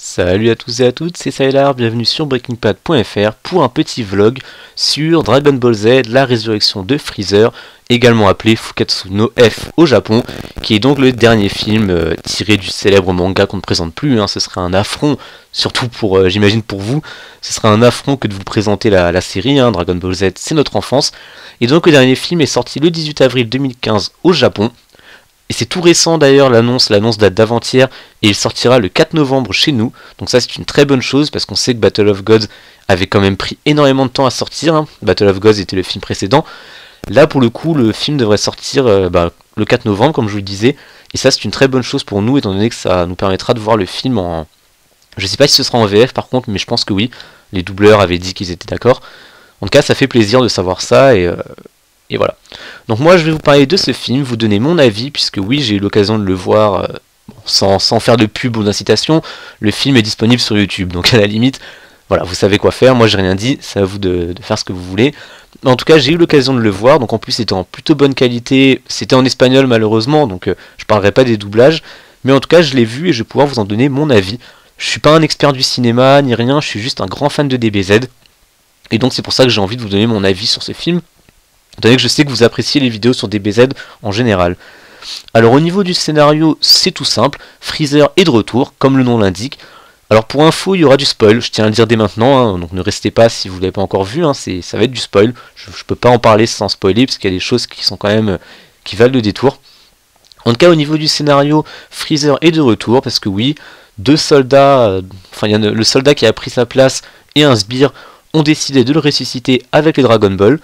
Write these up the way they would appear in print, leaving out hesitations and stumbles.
Salut à tous et à toutes, c'est Sylar, bienvenue sur BreakingPad.fr pour un petit vlog sur Dragon Ball Z, la résurrection de Freezer, également appelé Fukatsu no F au Japon, qui est donc le dernier film tiré du célèbre manga qu'on ne présente plus. Ce serait un affront, surtout pour, j'imagine pour vous, ce serait un affront que de vous présenter la série. Dragon Ball Z, c'est notre enfance. Et donc le dernier film est sorti le 18 avril 2015 au Japon. Et c'est tout récent d'ailleurs, l'annonce date d'avant-hier, et il sortira le 4 novembre chez nous. Donc ça c'est une très bonne chose, parce qu'on sait que Battle of Gods avait quand même pris énormément de temps à sortir. Battle of Gods était le film précédent. Là pour le coup, le film devrait sortir le 4 novembre, comme je vous le disais. Et ça c'est une très bonne chose pour nous, étant donné que ça nous permettra de voir le film en... Je sais pas si ce sera en VF par contre, mais je pense que oui. Les doubleurs avaient dit qu'ils étaient d'accord. En tout cas, ça fait plaisir de savoir ça, et voilà. Donc moi je vais vous parler de ce film, vous donner mon avis, puisque oui j'ai eu l'occasion de le voir sans faire de pub ou d'incitation. Le film est disponible sur YouTube, donc à la limite, voilà, vous savez quoi faire, moi j'ai rien dit, c'est à vous de faire ce que vous voulez. En tout cas j'ai eu l'occasion de le voir, donc en plus c'était en plutôt bonne qualité, c'était en espagnol malheureusement, donc je parlerai pas des doublages, mais en tout cas je l'ai vu et je vais pouvoir vous en donner mon avis. Je suis pas un expert du cinéma ni rien, je suis juste un grand fan de DBZ, et donc c'est pour ça que j'ai envie de vous donner mon avis sur ce film. Étant donné que je sais que vous appréciez les vidéos sur DBZ en général. Alors au niveau du scénario, c'est tout simple, Freezer est de retour, comme le nom l'indique. Alors pour info, il y aura du spoil, je tiens à le dire dès maintenant, donc ne restez pas si vous ne l'avez pas encore vu, ça va être du spoil. Je peux pas en parler sans spoiler, parce qu'il y a des choses qui sont quand même, qui valent le détour. En tout cas au niveau du scénario, Freezer est de retour, parce que oui, deux soldats, il y a le soldat qui a pris sa place et un sbire ont décidé de le ressusciter avec les Dragon Ball.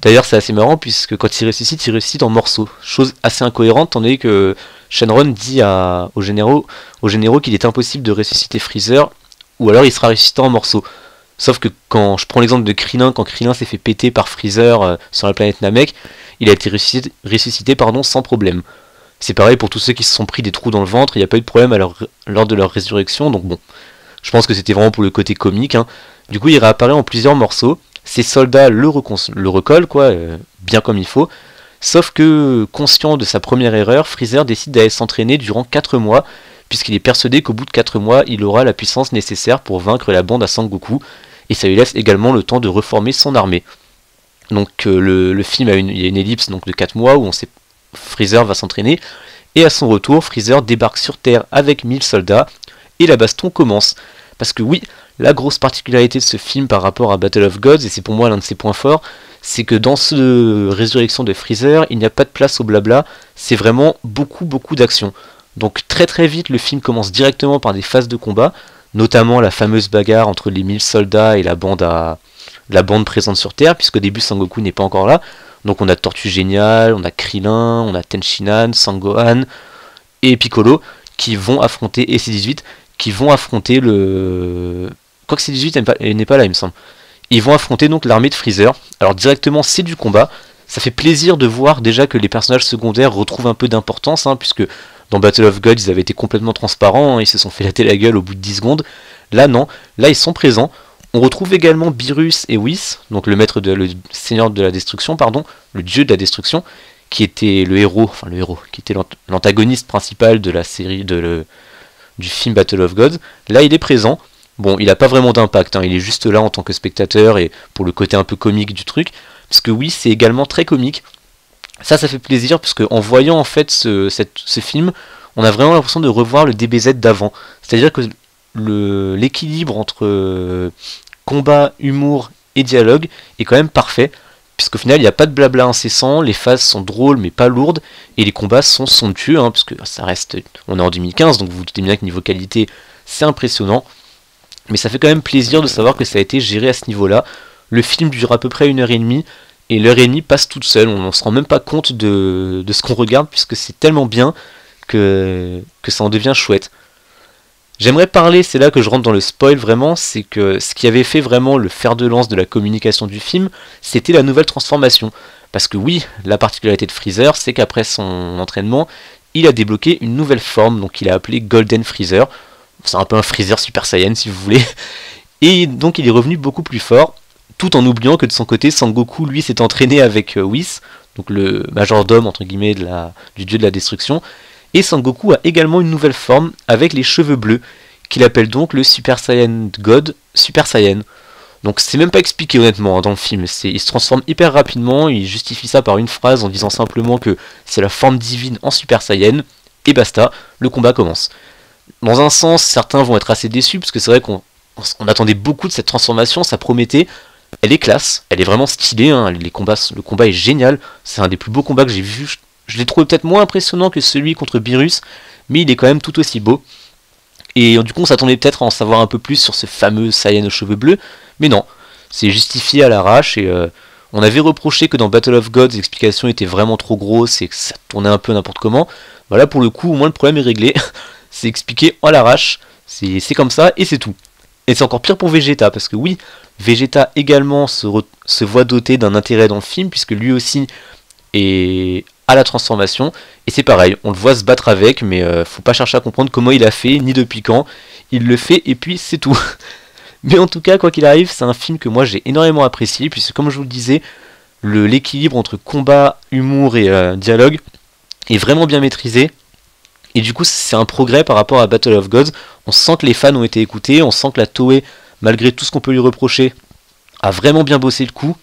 D'ailleurs c'est assez marrant puisque quand il ressuscite en morceaux. Chose assez incohérente, étant donné que Shenron dit aux généraux qu'il est impossible de ressusciter Freezer, ou alors il sera ressuscité en morceaux. Sauf que quand je prends l'exemple de Krillin, quand Krillin s'est fait péter par Freezer sur la planète Namek, il a été ressuscité sans problème. C'est pareil pour tous ceux qui se sont pris des trous dans le ventre, il n'y a pas eu de problème lors de leur résurrection, donc bon. Je pense que c'était vraiment pour le côté comique. Du coup il réapparaît en plusieurs morceaux. Ces soldats le recollent, bien comme il faut. Sauf que, conscient de sa première erreur, Freezer décide d'aller s'entraîner durant 4 mois, puisqu'il est persuadé qu'au bout de 4 mois, il aura la puissance nécessaire pour vaincre la bande à Sangoku, et ça lui laisse également le temps de reformer son armée. Donc le film il y a une ellipse donc, de 4 mois où on sait Freezer va s'entraîner, et à son retour, Freezer débarque sur Terre avec 1000 soldats, et la baston commence. Parce que oui, la grosse particularité de ce film par rapport à Battle of Gods, et c'est pour moi l'un de ses points forts, c'est que dans ce résurrection de Freezer, il n'y a pas de place au blabla, c'est vraiment beaucoup d'action. Donc très très vite, le film commence directement par des phases de combat, notamment la fameuse bagarre entre les 1000 soldats et la bande présente sur Terre, puisqu'au début Sangoku n'est pas encore là. Donc on a Tortue Géniale, on a Krillin, on a Tenshinhan, Sangohan et Piccolo qui vont affronter, et C18, qui vont affronter le... Quoique C18 n'est pas là il me semble. Ils vont affronter donc l'armée de Freezer. Alors directement c'est du combat. Ça fait plaisir de voir déjà que les personnages secondaires retrouvent un peu d'importance, puisque dans Battle of Gods ils avaient été complètement transparents, ils se sont fait latter la gueule au bout de 10 secondes. Là non, là ils sont présents. On retrouve également Beerus et Whis, donc le seigneur de la destruction, le dieu de la destruction, qui était le héros, qui était l'antagoniste principal de la série du film Battle of Gods. Là il est présent. Bon, il n'a pas vraiment d'impact, il est juste là en tant que spectateur et pour le côté un peu comique du truc, parce que oui, c'est également très comique. Ça fait plaisir, parce qu'en voyant en fait ce film, on a vraiment l'impression de revoir le DBZ d'avant. C'est-à-dire que l'équilibre entre combat, humour et dialogue est quand même parfait, puisqu'au final il n'y a pas de blabla incessant, les phases sont drôles mais pas lourdes, et les combats sont somptueux, parce que ça reste, on est en 2015, donc vous vous doutez bien que niveau qualité c'est impressionnant. Mais ça fait quand même plaisir de savoir que ça a été géré à ce niveau-là. Le film dure à peu près 1h30, et l'1h30 passe toute seule. On ne se rend même pas compte de ce qu'on regarde, puisque c'est tellement bien que ça en devient chouette. J'aimerais parler, c'est là que je rentre dans le spoil vraiment, c'est que ce qui avait fait vraiment le fer de lance de la communication du film, c'était la nouvelle transformation. Parce que oui, la particularité de Freezer, c'est qu'après son entraînement, il a débloqué une nouvelle forme, donc il a appelé Golden Freezer. C'est un peu un Freezer Super Saiyan si vous voulez. Et donc il est revenu beaucoup plus fort, tout en oubliant que de son côté, Sangoku lui s'est entraîné avec Whis, donc le majordome entre guillemets du dieu de la destruction. Et Sangoku a également une nouvelle forme avec les cheveux bleus, qu'il appelle donc le Super Saiyan God Super Saiyan. Donc c'est même pas expliqué honnêtement dans le film, il se transforme hyper rapidement, il justifie ça par une phrase en disant simplement que c'est la forme divine en Super Saiyan, et basta, le combat commence. Dans un sens, certains vont être assez déçus, parce que c'est vrai qu'on attendait beaucoup de cette transformation, ça promettait, elle est classe, elle est vraiment stylée, hein, le combat est génial, c'est un des plus beaux combats que j'ai vu, je l'ai trouvé peut-être moins impressionnant que celui contre Beerus, mais il est quand même tout aussi beau. Et du coup on s'attendait peut-être à en savoir un peu plus sur ce fameux Saiyan aux cheveux bleus, mais non, c'est justifié à l'arrache et on avait reproché que dans Battle of Gods l'explication était vraiment trop grosse et que ça tournait un peu n'importe comment. Voilà, pour le coup au moins le problème est réglé, c'est expliqué à l'arrache, c'est comme ça et c'est tout. Et c'est encore pire pour Vegeta, parce que oui, Vegeta également se voit doté d'un intérêt dans le film, puisque lui aussi est à la transformation, et c'est pareil, on le voit se battre avec, mais faut pas chercher à comprendre comment il a fait, ni depuis quand, il le fait et puis c'est tout. Mais en tout cas, quoi qu'il arrive, c'est un film que moi j'ai énormément apprécié, puisque comme je vous le disais, l'équilibre entre combat, humour et dialogue est vraiment bien maîtrisé. Et du coup, c'est un progrès par rapport à Battle of Gods. On sent que les fans ont été écoutés, on sent que la Toei, malgré tout ce qu'on peut lui reprocher, a vraiment bien bossé le coup.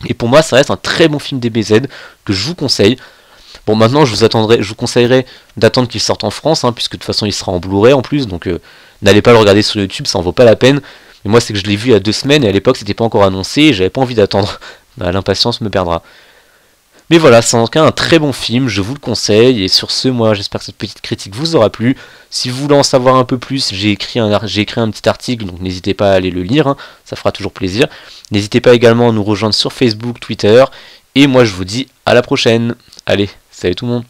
Et pour moi, ça reste un très bon film DBZ que je vous conseille. Bon, maintenant, je vous conseillerais d'attendre qu'il sorte en France, hein, puisque de toute façon, il sera en Blu-ray en plus, donc n'allez pas le regarder sur YouTube, ça en vaut pas la peine. Mais moi, c'est que je l'ai vu il y a 2 semaines, et à l'époque, c'était pas encore annoncé, et j'avais pas envie d'attendre. Bah, l'impatience me perdra. Mais voilà, c'est en tout cas un très bon film, je vous le conseille, et sur ce, moi, j'espère que cette petite critique vous aura plu. Si vous voulez en savoir un peu plus, j'ai écrit un petit article, donc n'hésitez pas à aller le lire, hein, ça fera toujours plaisir. N'hésitez pas également à nous rejoindre sur Facebook, Twitter, et moi je vous dis à la prochaine. Allez, salut tout le monde.